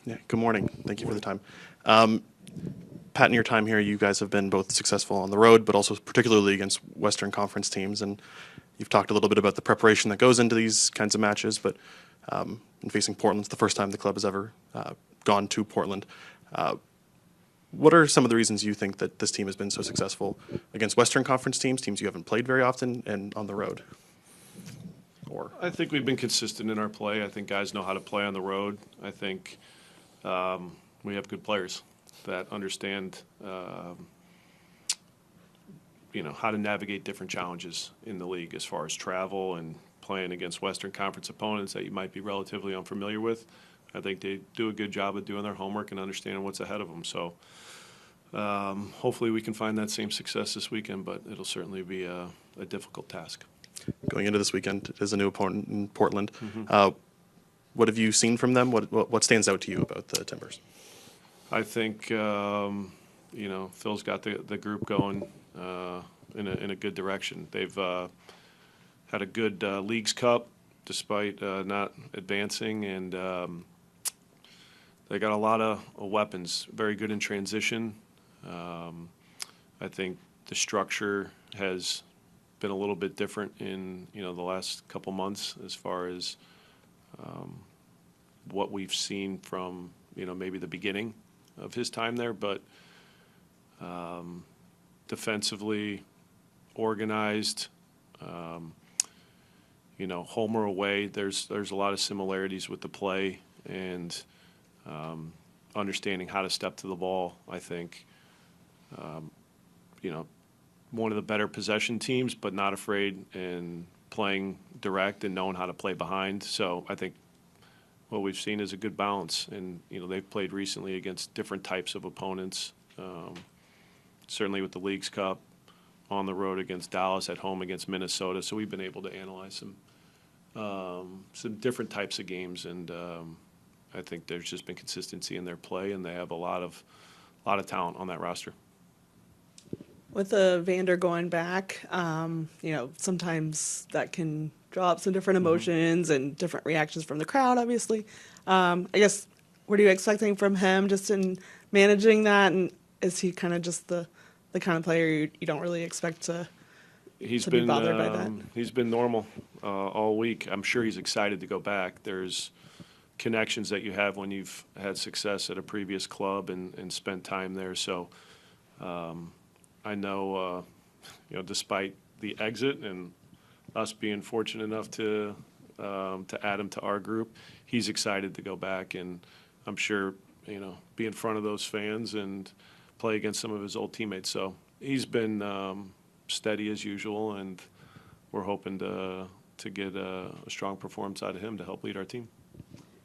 Yeah, good morning. Thank you for the time. Pat, in your time here, you guys have been both successful on the road, but also particularly against Western Conference teams. And you've talked a little bit about the preparation that goes into these kinds of matches. But in facing Portland, it's the first time the club has ever gone to Portland. What are some of the reasons you think that this team has been so successful against Western Conference teams you haven't played very often, and on the road? I think we've been consistent in our play. I think guys know how to play on the road. I think we have good players that understand, how to navigate different challenges in the league as far as travel and playing against Western Conference opponents that you might be relatively unfamiliar with. I think they do a good job of doing their homework and understanding what's ahead of them. So hopefully we can find that same success this weekend, but it'll certainly be a difficult task. Going into this weekend as a new opponent in Portland, Mm-hmm. what have you seen from them? What stands out to you about the Timbers? I think Phil's got the group going in a good direction. They've had a good Leagues Cup despite not advancing, and they got a lot of weapons. Very good in transition. I think the structure has been a little bit different in the last couple months as far as what we've seen from maybe the beginning of his time there, but defensively organized, home or away, there's a lot of similarities with the play and understanding how to step to the ball. I think one of the better possession teams, but not afraid in playing direct and knowing how to play behind. So I think what we've seen is a good balance. And, they've played recently against different types of opponents, certainly with the Leagues Cup, on the road against Dallas, at home against Minnesota. So we've been able to analyze some different types of games. And I think there's just been consistency in their play, and they have a lot of talent on that roster. With Evander going back, sometimes that can draw up some different emotions and different reactions from the crowd, obviously. I guess, what are you expecting from him just in managing that? And is he kind of just the kind of player you don't really expect to be bothered by that? He's been normal all week. I'm sure he's excited to go back. There's connections that you have when you've had success at a previous club and spent time there. So I know, despite the exit and us being fortunate enough to add him to our group, he's excited to go back, and I'm sure, be in front of those fans and play against some of his old teammates. So he's been steady as usual, and we're hoping to get a strong performance out of him to help lead our team.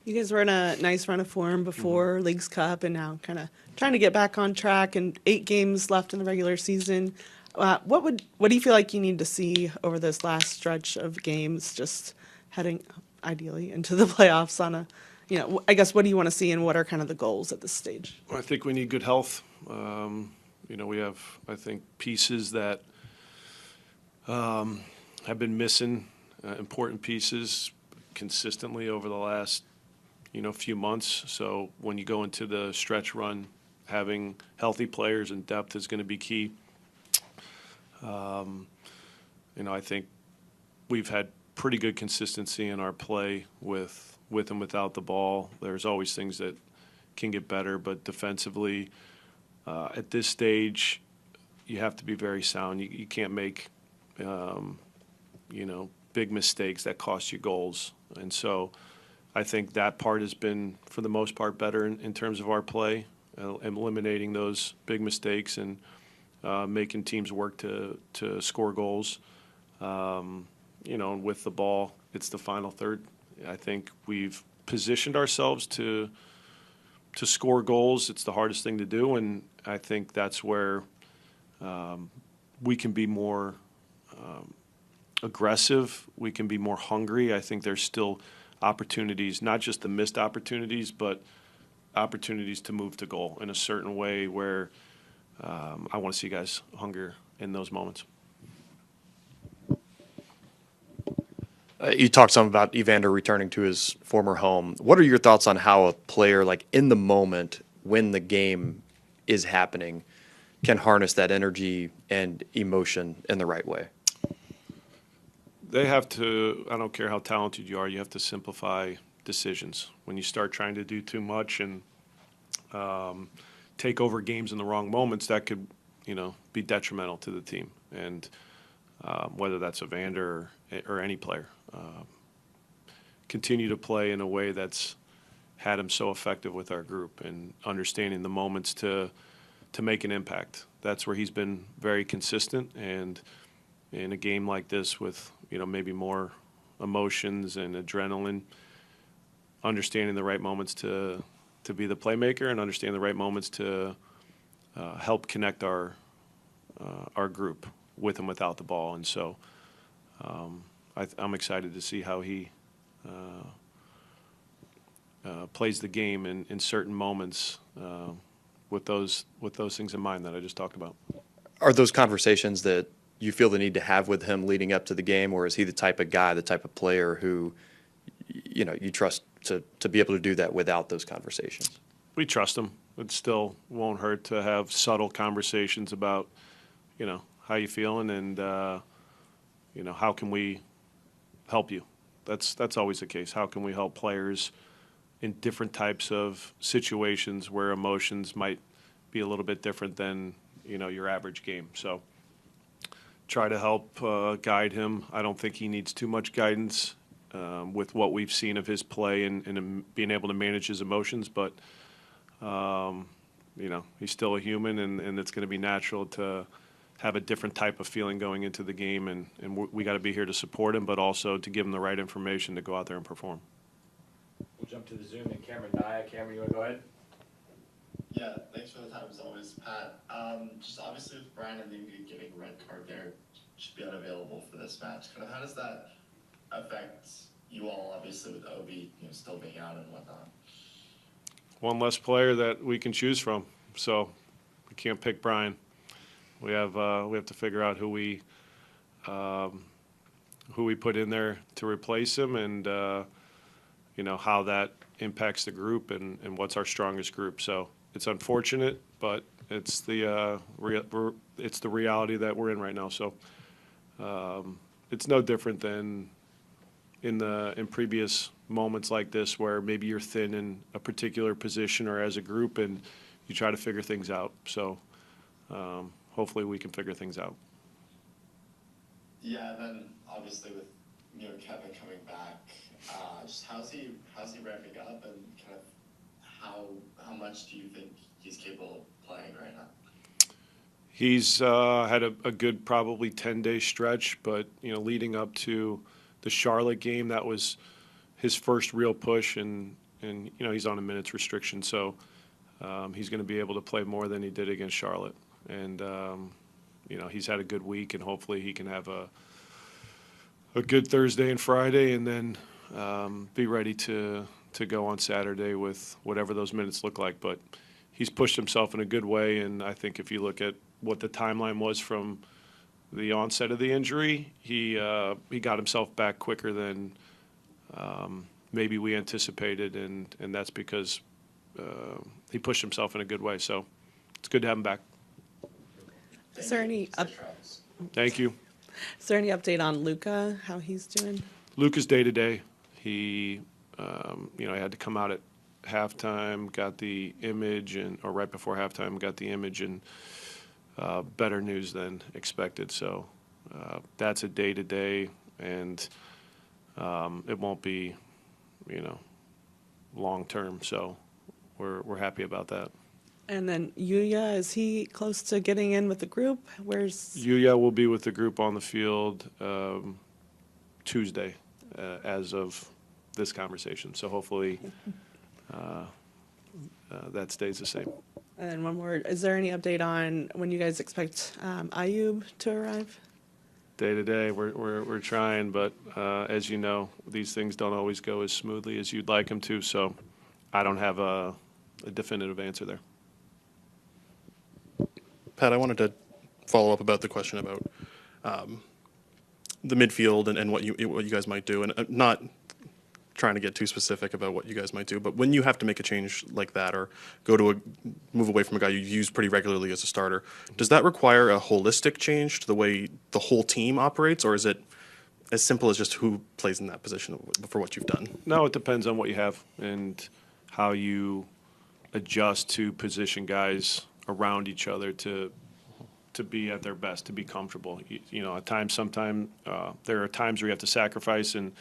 You guys were in a nice run of form before Leagues Cup, and now kind of trying to get back on track, and 8 games left in the regular season. What do you feel like you need to see over this last stretch of games, just heading ideally into the playoffs on a, I guess, what do you want to see, and what are kind of the goals at this stage? I think we need good health. We have, I think, pieces that have been missing, important pieces consistently over the last few months. So when you go into the stretch run, having healthy players and depth is going to be key. I think we've had pretty good consistency in our play with and without the ball. There's always things that can get better, but defensively, at this stage, you have to be very sound. You can't make, big mistakes that cost you goals. And so I think that part has been, for the most part, better in terms of our play, eliminating those big mistakes and making teams work to score goals. And with the ball, it's the final third. I think we've positioned ourselves to score goals. It's the hardest thing to do, and I think that's where we can be more aggressive. We can be more hungry. I think there's still opportunities, not just the missed opportunities, but opportunities to move to goal in a certain way where I want to see guys hunger in those moments. You talked some about Evander returning to his former home. What are your thoughts on how a player, like in the moment when the game is happening, can harness that energy and emotion in the right way? They have to, I don't care how talented you are, you have to simplify decisions. When you start trying to do too much and take over games in the wrong moments, that could, be detrimental to the team. And whether that's Evander or any player, continue to play in a way that's had him so effective with our group and understanding the moments to make an impact. That's where he's been very consistent. And in a game like this with, maybe more emotions and adrenaline, understanding the right moments to be the playmaker and understand the right moments to help connect our group with and without the ball. And so I'm excited to see how he plays the game in certain moments with those things in mind that I just talked about. Are those conversations that you feel the need to have with him leading up to the game, or is he the type of guy, the type of player who, you trust to be able to do that without those conversations? We trust him. It still won't hurt to have subtle conversations about, how you feeling and, how can we help you? That's always the case. How can we help players in different types of situations where emotions might be a little bit different than, your average game? So try to help guide him. I don't think he needs too much guidance with what we've seen of his play and being able to manage his emotions. But, he's still a human, and it's going to be natural to have a different type of feeling going into the game. And we got to be here to support him, but also to give him the right information to go out there and perform. We'll jump to the Zoom and Cameron Naya. Cameron, you want to go ahead? Yeah, thanks for the time as always, Pat. Just obviously with Brian and Inge getting a red card there, should be unavailable for this match. Kind of how does that affect you all, obviously with Obi, still being out and whatnot? One less player that we can choose from, so we can't pick Brian. We have to figure out who we put in there to replace him, and how that impacts the group and what's our strongest group. So it's unfortunate, but it's the reality that we're in right now. So it's no different than in previous moments like this where maybe you're thin in a particular position or as a group and you try to figure things out. So hopefully we can figure things out. Yeah, and then obviously with Kevin coming back, just how's he ramping up, and kind of how much do you think he's capable of playing right now? He's had a good probably 10-day stretch, but leading up to the Charlotte game, that was his first real push, and he's on a minutes restriction, so he's going to be able to play more than he did against Charlotte. And he's had a good week, and hopefully he can have a good Thursday and Friday, and then be ready to go on Saturday with whatever those minutes look like. But he's pushed himself in a good way, and I think if you look at what the timeline was from the onset of the injury, he got himself back quicker than maybe we anticipated, and that's because he pushed himself in a good way. So it's good to have him back. Is there any Thank you. Is there any update on Luca, how he's doing? Luca's day to day. He, he had to come out at halftime, got the image, or right before halftime, got the image, and better news than expected. So that's a day to day, and it won't be, long term. So we're happy about that. And then Yuya, is he close to getting in with the group? Yuya will be with the group on the field Tuesday, as of this conversation. So hopefully that stays the same. And then one more, is there any update on when you guys expect Ayub to arrive? Day to day, we're trying, but as you know, these things don't always go as smoothly as you'd like them to. So I don't have a definitive answer there. Pat, I wanted to follow up about the question about the midfield and what you guys might do, and not trying to get too specific about what you guys might do, but when you have to make a change like that or move away from a guy you use pretty regularly as a starter, does that require a holistic change to the way the whole team operates, or is it as simple as just who plays in that position for what you've done? No, it depends on what you have and how you adjust to position guys around each other to be at their best, to be comfortable. You know, at times, sometimes there are times where you have to sacrifice and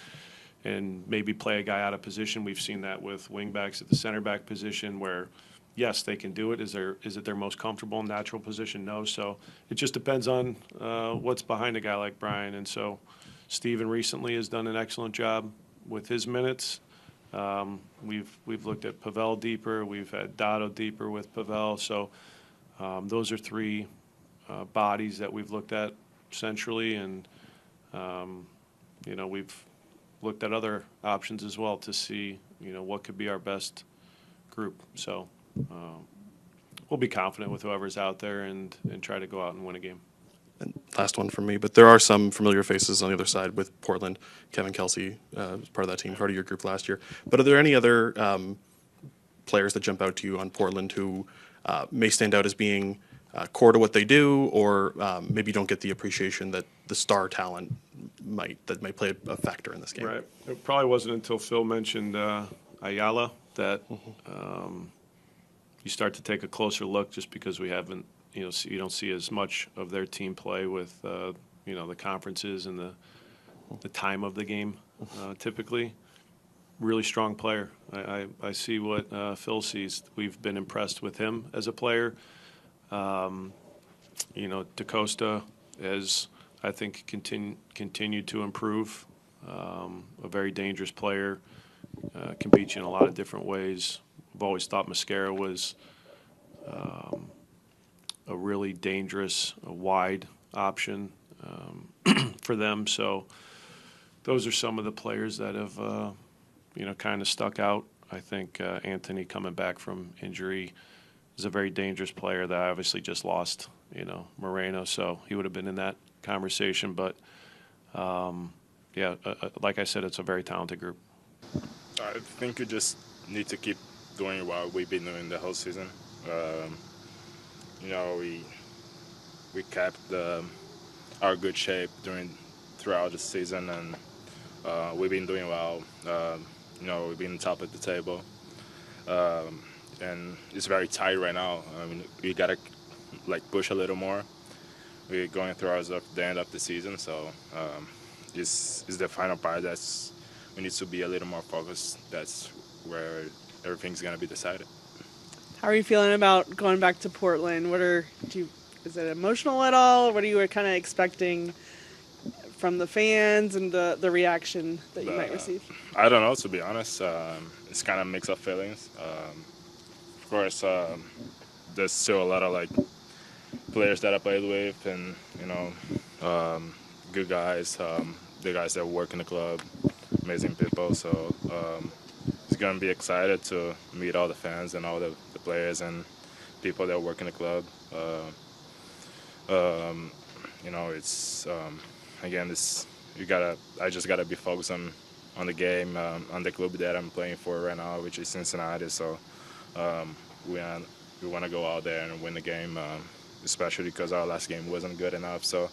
maybe play a guy out of position. We've seen that with wingbacks at the center back position where, yes, they can do it. Is it their most comfortable and natural position? No. So it just depends on what's behind a guy like Brian. And so Steven recently has done an excellent job with his minutes. We've looked at Pavel deeper. We've had Dotto deeper with Pavel. So those are three bodies that we've looked at centrally. And, you know, we've looked at other options as well to see, you know, what could be our best group. So we'll be confident with whoever's out there and try to go out and win a game. And last one from me, but there are some familiar faces on the other side with Portland. Kevin Kelsey was part of that team, part of your group last year. But are there any other players that jump out to you on Portland who may stand out as being core to what they do, or maybe don't get the appreciation that the star talent might play a factor in this game? Right. It probably wasn't until Phil mentioned Ayala that you start to take a closer look, just because we haven't, you don't see as much of their team play with, the conferences and the time of the game typically. Really strong player. I see what Phil sees. We've been impressed with him as a player. DaCosta has, I think, continued to improve. A very dangerous player, can beat you in a lot of different ways. I've always thought Mascara was a really dangerous, wide option for them. So those are some of the players that have, kind of stuck out. I think Anthony, coming back from injury, is a very dangerous player that I obviously just lost, Moreno, so he would have been in that conversation. But, like I said, it's a very talented group. I think you just need to keep doing what we've been doing the whole season. We kept our good shape throughout the season, and we've been doing well. We've been top of the table. And it's very tight right now. I mean, we gotta push a little more. We're going towards the end of the season, so this is the final part. We need to be a little more focused. That's where everything's gonna be decided. How are you feeling about going back to Portland? Is it emotional at all? What are you kind of expecting from the fans and the reaction that you might receive? I don't know, to be honest. It's kind of mix of feelings. Of course, there's still a lot of players that I played with, and good guys. The guys that work in the club, amazing people. So it's gonna be excited to meet all the fans and all the players and people that work in the club. It's again, I just gotta be focused on the game, on the club that I'm playing for right now, which is Cincinnati. So we want to go out there and win the game, especially because our last game wasn't good enough. So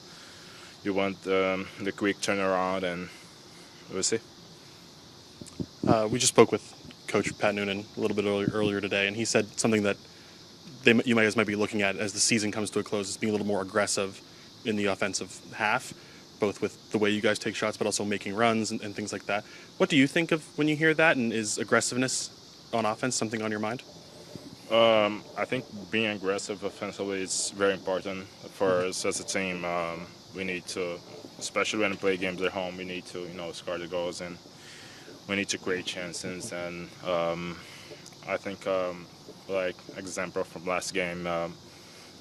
you want the quick turnaround, and we'll see. We just spoke with Coach Pat Noonan a little bit earlier today, and he said something that you guys might be looking at as the season comes to a close as being a little more aggressive in the offensive half, both with the way you guys take shots, but also making runs and things like that. What do you think of when you hear that, and is aggressiveness on offense something on your mind? I think being aggressive offensively is very important for us as a team. We need to, especially when we play games at home, we need to, score the goals, and we need to create chances. And I think, example from last game,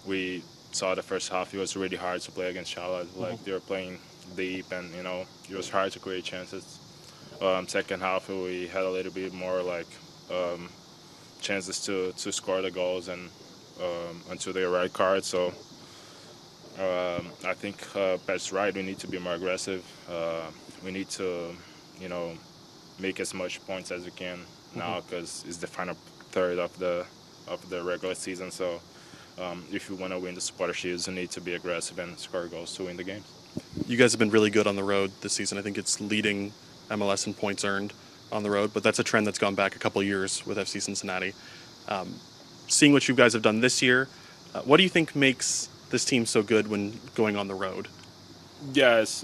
we saw the first half. It was really hard to play against Charlotte. They were playing deep, and it was hard to create chances. Second half, we had a little bit more chances to score the goals and until the red card. So I think Pat's right. We need to be more aggressive. We need to, you know, make as much points as we can now because it's the final third of the regular season. So if you want to win the supporter shields, you need to be aggressive and score goals to win the games. You guys have been really good on the road this season. I think it's leading MLS in points earned on the road, but that's a trend that's gone back a couple of years with FC Cincinnati. Seeing what you guys have done this year, what do you think makes this team so good when going on the road? Yeah, it's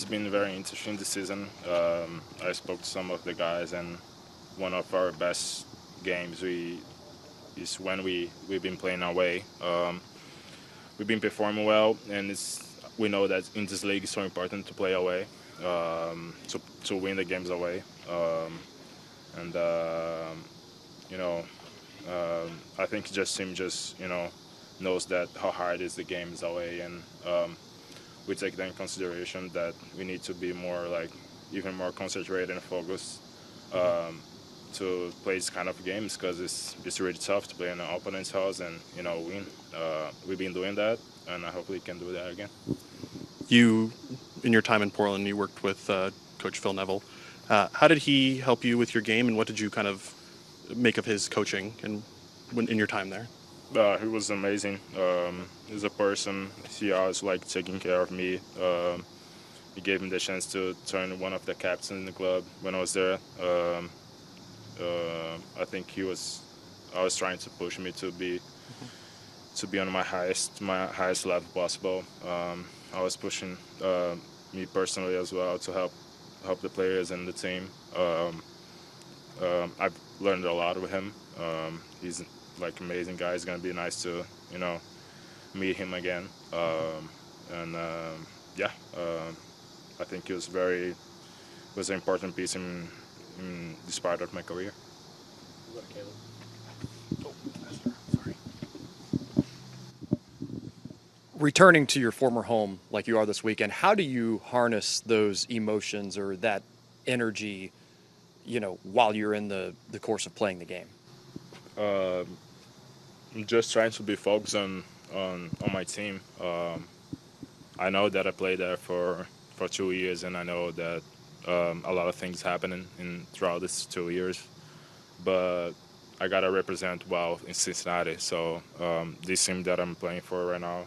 been very interesting this season. I spoke to some of the guys, and one of our best games is when we've been playing away. We've been performing well, and we know that in this league it's so important to play away, to win the games away, and you know, I think team knows that how hard is the games away, and we take that in consideration that we need to be more even more concentrated and focused to play these kind of games because it's really tough to play in an opponent's house and win. We've been doing that, and I hope we can do that again. You, in your time in Portland, you worked with Coach Phil Neville. How did he help you with your game, and what did you kind of make of his coaching and in your time there? He was amazing. He's a person. He always liked taking care of me. He gave me the chance to turn one of the captains in the club when I was there. I think he was always trying to push me to be on my highest level possible. I was pushing me personally as well to help the players and the team. I've learned a lot with him. He's amazing guy. It's gonna be nice to meet him again. I think he was an important piece in this part of my career. Returning to your former home like you are this weekend, how do you harness those emotions or that energy, while you're in the course of playing the game? I'm just trying to be focused on my team. I know that I played there for 2 years, and I know that a lot of things happened throughout these 2 years. But I gotta represent well in Cincinnati. So this team that I'm playing for right now,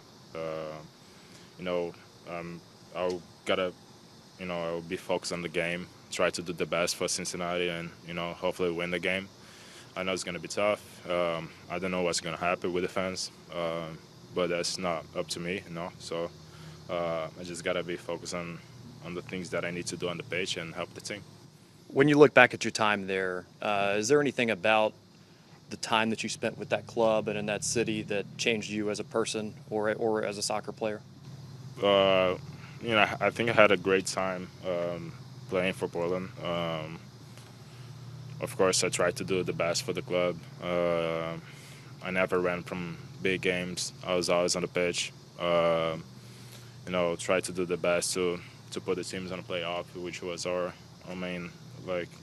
I'll be focused on the game, try to do the best for Cincinnati, and hopefully win the game. I know it's gonna be tough. I don't know what's gonna happen with the fans, but that's not up to me, So I just gotta be focused on the things that I need to do on the pitch and help the team. When you look back at your time there, is there anything about the time that you spent with that club and in that city that changed you as a person or as a soccer player? I think I had a great time playing for Portland. Of course, I tried to do the best for the club. I never ran from big games. I was always on the pitch. Tried to do the best to put the teams on the playoff, which was our main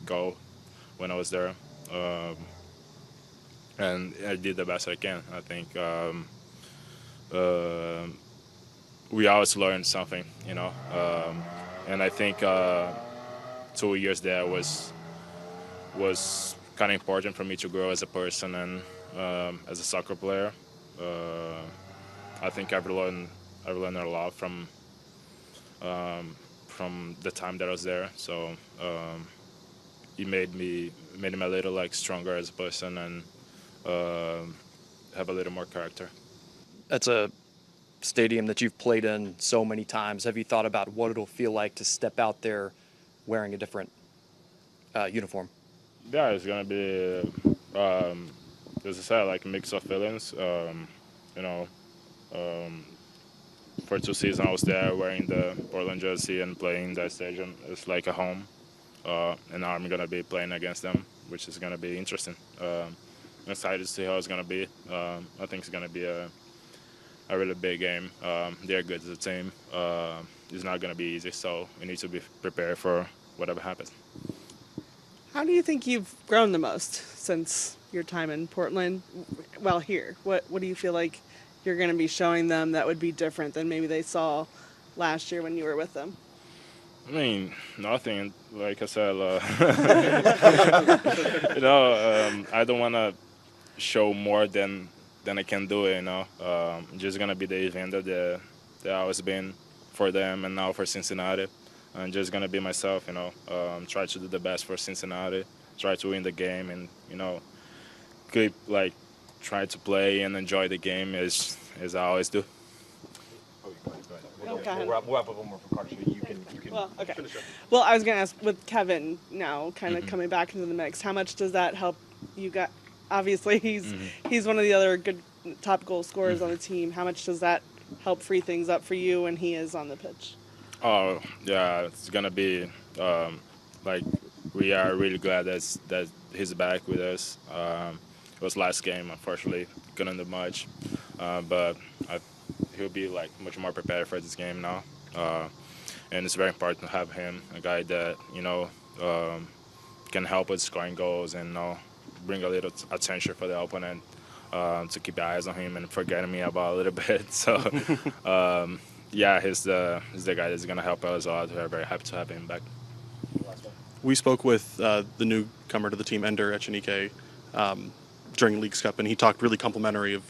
goal when I was there. And I did the best I can. I think we always learn something, and I think 2 years there was kind of important for me to grow as a person and as a soccer player. I think I've learned a lot from the time that I was there. So it made me a little stronger as a person and have a little more character. That's a stadium that you've played in so many times. Have you thought about what it'll feel like to step out there wearing a different uniform? Yeah, it's gonna be, as I said, a mix of feelings. For 2 seasons I was there wearing the Portland jersey and playing that stadium. It's like a home, and now I'm gonna be playing against them, which is gonna be interesting. I'm excited to see how it's gonna be. I think it's gonna be a really big game. They're good as a team. It's not gonna be easy, so we need to be prepared for whatever happens. How do you think you've grown the most since your time in Portland? Well, here, what do you feel like you're going to be showing them that would be different than maybe they saw last year when you were with them? I mean, nothing. Like I said, I don't want to show more than I can do. I'm just gonna be the Evander that I always been for them, and now for Cincinnati. I'm just gonna be myself. Try to do the best for Cincinnati. Try to win the game, and keep try to play and enjoy the game as I always do. Okay. We'll wrap up one more from Carter. So you can. Well, okay. Well, I was going to ask, with Kevin now kind of coming back into the mix, how much does that help you guys? Obviously, he's one of the other good top goal scorers on the team. How much does that help free things up for you when he is on the pitch? Oh yeah, it's gonna be we are really glad that he's back with us. It was last game, unfortunately, couldn't do much, but he'll be much more prepared for this game now. And it's very important to have him, a guy that can help us scoring goals and bring a little attention for the opponent, to keep eyes on him and forgetting me about a little bit. So yeah, he's the guy that's gonna help us a lot. We're very happy to have him back. We spoke with the newcomer to the team, Ender Echenike, during Leagues Cup, and he talked really complimentary of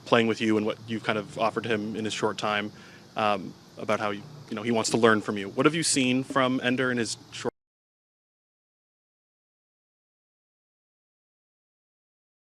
playing with you and what you've kind of offered him in his short time, about how he wants to learn from you. What have you seen from Ender in his short